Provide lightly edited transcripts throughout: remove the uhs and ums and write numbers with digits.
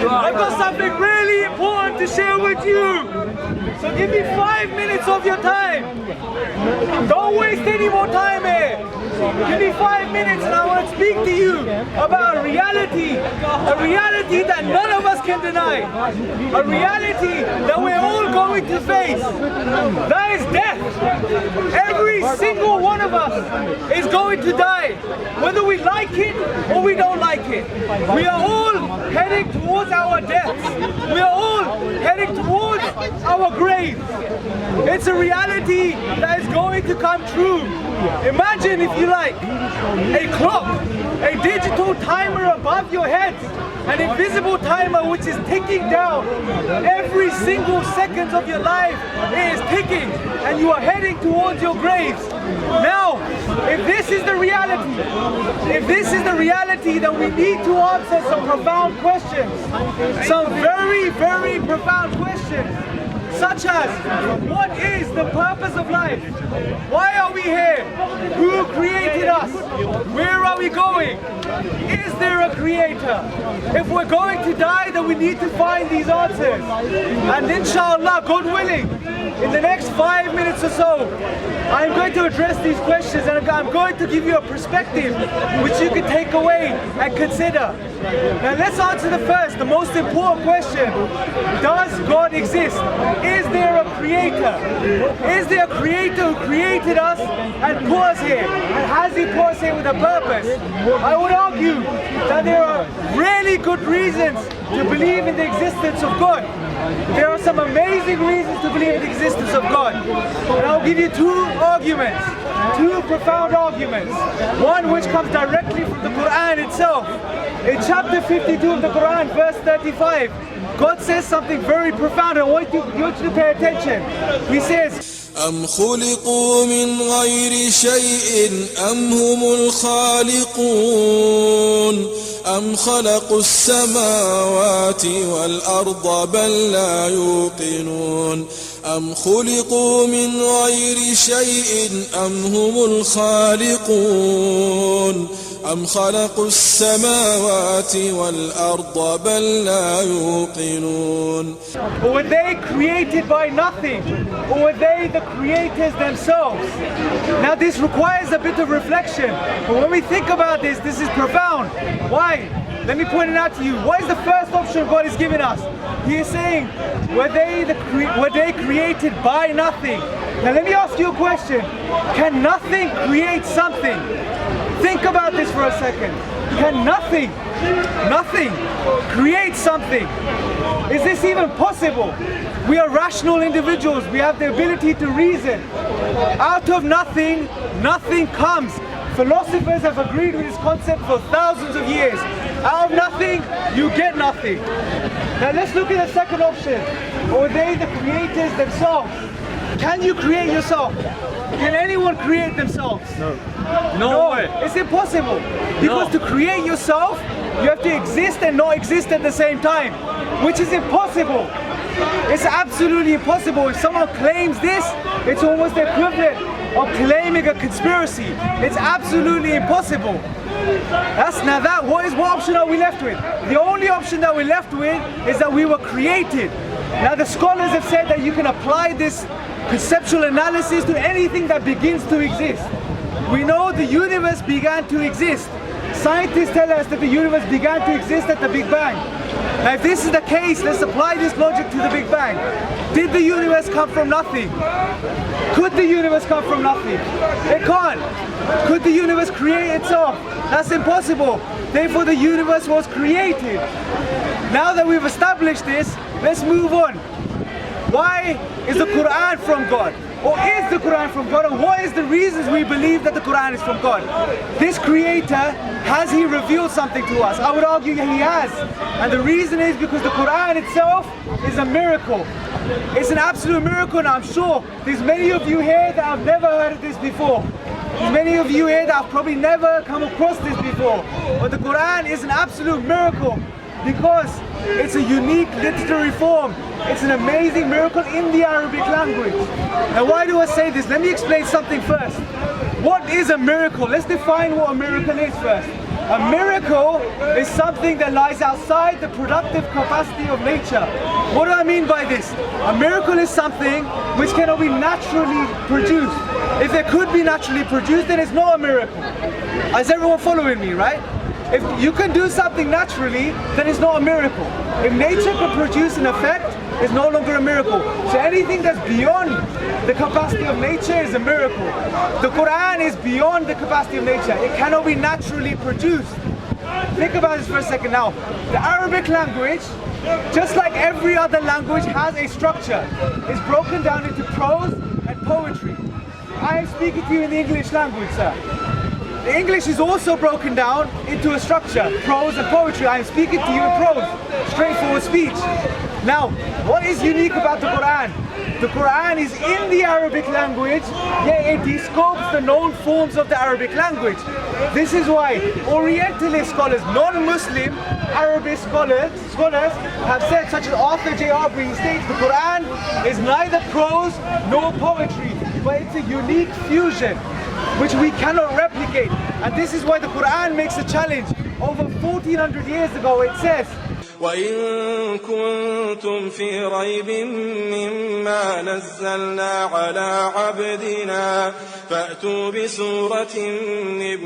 I've got something really important to share with you. So give me 5 minutes of your time. Don't waste any more time here. Give me 5 minutes and I want to speak to you about a reality that none of us can deny. A reality that we're all going to face. That is death. Every single one of us is going to die, whether we like it or we don't like it. We are all heading towards our deaths. We are all heading towards our graves. It's a reality that is going to come true. Imagine, if you like, a clock, a digital timer above your head, an invisible timer which is ticking down. Every single second of your life is ticking and you are heading towards your graves. Now, if this is the reality, then we need to answer some profound questions. Some very, very profound questions. Such as, what is the purpose of life? Why are we here? Who created us? Where are we going? Is there a creator? If we're going to die, then we need to find these answers. And inshallah, God willing, in the next 5 minutes or so, I'm going to address these questions and I'm going to give you a perspective which you can take away and consider. Now let's answer the first, the most important question. Does God exist? Is there a creator? Is there a creator who created us and put us here? And has he put us here with a purpose? I would argue that there are really good reasons to believe in the existence of God. There are some amazing reasons to believe in the existence of God. And I'll give you two arguments, two profound arguments. One which comes directly from the Quran itself. In chapter 52 of the Quran, verse 35, God says something very profound. I want you to pay attention. He says, أم خلقوا من غير شيء أم هم الخالقون أم خلقوا السماوات والأرض بل لا يوقنون أم خلقوا من غير شيء أم هم الخالقون أم خلقوا السماوات والأرض بل لا يوقنون. Or were they created by nothing? Or were they the creators themselves? Now this requires a bit of reflection. But when we think about this, this is profound. Why? Let me point it out to you. What is the first option God is giving us? He is saying, were they created by nothing? Now let me ask you a question. Can nothing create something? Think about this for a second. Can nothing create something? Is this even possible? We are rational individuals. We have the ability to reason. Out of nothing, nothing comes. Philosophers have agreed with this concept for thousands of years. Out of nothing, you get nothing. Now let's look at the second option. Or are they the creators themselves? Can you create yourself? Can anyone create themselves? No. No way. It's impossible. Because to create yourself, you have to exist and not exist at the same time, which is impossible. It's absolutely impossible. If someone claims this, it's almost the equivalent of claiming a conspiracy. It's absolutely impossible. What option are we left with? The only option that we're left with is that we were created. Now the scholars have said that you can apply this conceptual analysis to anything that begins to exist. We know the universe began to exist. Scientists tell us that the universe began to exist at the Big Bang. Now if this is the case, let's apply this logic to the Big Bang. Did the universe come from nothing? Could the universe come from nothing? It can't. Could the universe create itself? That's impossible. Therefore the universe was created. Now that we've established this, let's move on. Why is the Quran from God? Or is the Quran from God? And what is the reasons we believe that the Quran is from God? This creator, has he revealed something to us? I would argue he has. And the reason is because the Quran itself is a miracle. It's an absolute miracle, and I'm sure there's many of you here that have never heard of this before. There's many of you here that have probably never come across this before. But the Quran is an absolute miracle because it's a unique literary form. It's an amazing miracle in the Arabic language. Now why do I say this? Let me explain something first. What is a miracle? Let's define what a miracle is first. A miracle is something that lies outside the productive capacity of nature. What do I mean by this? A miracle is something which cannot be naturally produced. If it could be naturally produced, then it's not a miracle. Is everyone following me, right? If you can do something naturally, then it's not a miracle. If nature can produce an effect, it's no longer a miracle. So anything that's beyond the capacity of nature is a miracle. The Quran is beyond the capacity of nature. It cannot be naturally produced. Think about this for a second now. The Arabic language, just like every other language, has a structure. It's broken down into prose and poetry. I am speaking to you in the English language, sir. The English is also broken down into a structure, prose and poetry. I am speaking to you in prose, straightforward speech. Now, what is unique about the Quran? The Quran is in the Arabic language, yet it descopes the known forms of the Arabic language. This is why Orientalist scholars, non-Muslim Arabic scholars have said, such as Arthur J. Aubrey, he states the Quran is neither prose nor poetry, but it's a unique fusion which we cannot replicate. And this is why the Quran makes a challenge. Over 1400 years ago it says, وإن كنتم في ريب مما نزلنا على عبدنا فأتوا بسورة من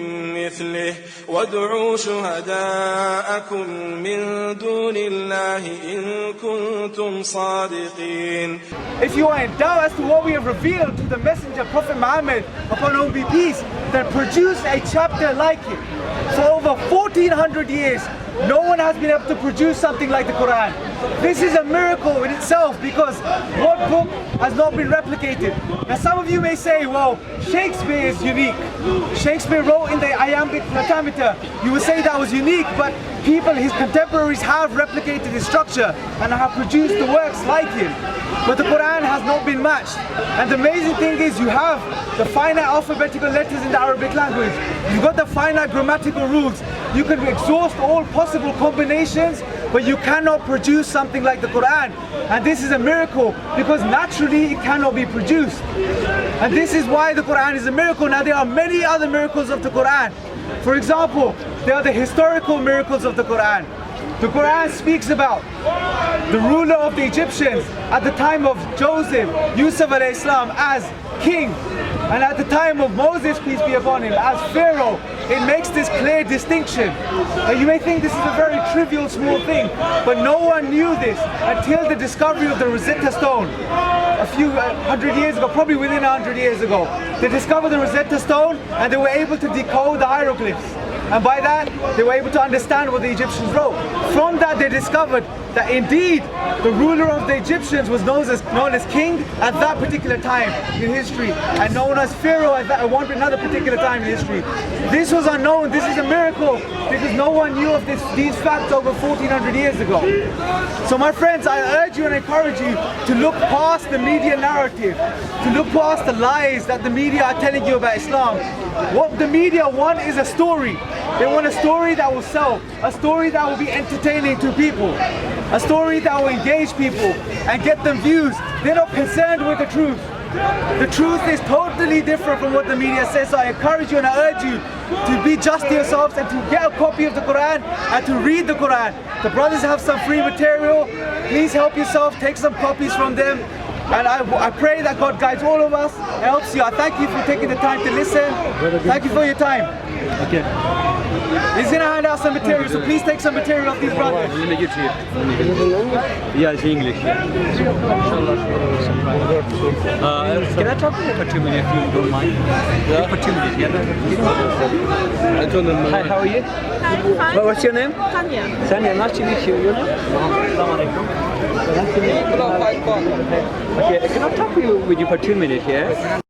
مثله وادعوا شهداءكم من دون الله إن كنتم صادقين. If you are in doubt as to what we have revealed to the messenger Prophet Muhammad, upon whom be peace, then produce a chapter like it. For over 1400 years, no one has been able to produce something like the Quran. This is a miracle in itself, because what book has not been replicated? Now some of you may say, well, Shakespeare is unique. Shakespeare wrote in the iambic pentameter. You would say that was unique, but people, his contemporaries, have replicated his structure and have produced the works like him. But the Quran has not been matched. And the amazing thing is, you have the finite alphabetical letters in the Arabic language. You've got the finite grammatical rules. You can exhaust all possible combinations, but you cannot produce something like the Quran. And this is a miracle, because naturally it cannot be produced. And this is why the Quran is a miracle. Now there are many other miracles of the Quran. For example, there are the historical miracles of the Quran. The Quran speaks about the ruler of the Egyptians at the time of Joseph, Yusuf alayhi salam, as king, and at the time of Moses, peace be upon him, as Pharaoh. It makes this clear distinction. Now you may think this is a very trivial, small thing, but no one knew this until the discovery of the Rosetta Stone a few hundred years ago, probably within 100 years ago. They discovered the Rosetta Stone and they were able to decode the hieroglyphs. And by that, they were able to understand what the Egyptians wrote. From that, they discovered that indeed the ruler of the Egyptians was known as king at that particular time in history, and known as Pharaoh at another particular time in history. This was unknown. This is a miracle, because no one knew of these facts over 1400 years ago. So my friends, I urge you and encourage you to look past the media narrative, to look past the lies that the media are telling you about Islam. What the media want is a story. They want a story that will sell, a story that will be entertaining to people, a story that will engage people and get them views. They're not concerned with the truth. The truth is totally different from what the media says. So I encourage you and I urge you to be just to yourselves and to get a copy of the Quran and to read the Quran. The brothers have some free material. Please help yourself, take some copies from them. And I pray that God guides all of us and helps you. I thank you for taking the time to listen. Thank you for your time. Okay. He's going to hand out some material, so please take some material off these brothers. Let me give to you. Yeah, it's English. Can I talk to you for 2 minutes if you don't mind? Yeah. For 2 minutes, yeah? I told them. Hi, how are you? Hi, fine. What's your name? Tanya. Sanya, nice to meet you. Your name? Assalamu alaikum. Nice to meet you. Okay, can I talk with you for 2 minutes, yeah?